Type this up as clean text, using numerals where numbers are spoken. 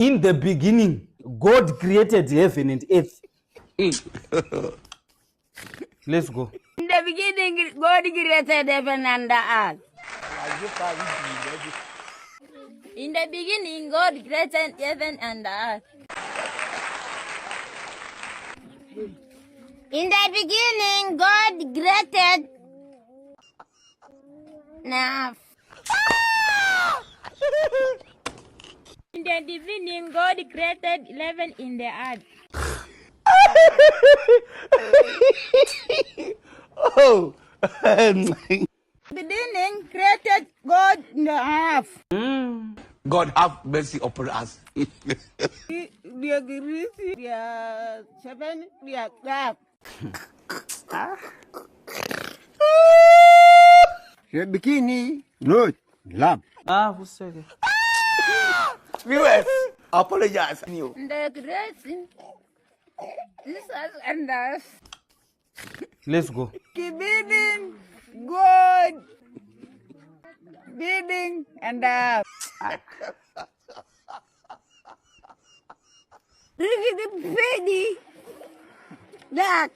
In the beginning, God created heaven and earth. Let's go. In the beginning, God created heaven and the earth. In the beginning, God created heaven and the earth. In the beginning, God created earth. In the beginning, God created heaven in the earth. Oh. Beginning created God in the earth. God have mercy upon us. The bikini, no, love. Who's saying? Viewers, apologize. The creation, Jesus and us. Let's go. Beginning, God, beginning and us. Ready, that.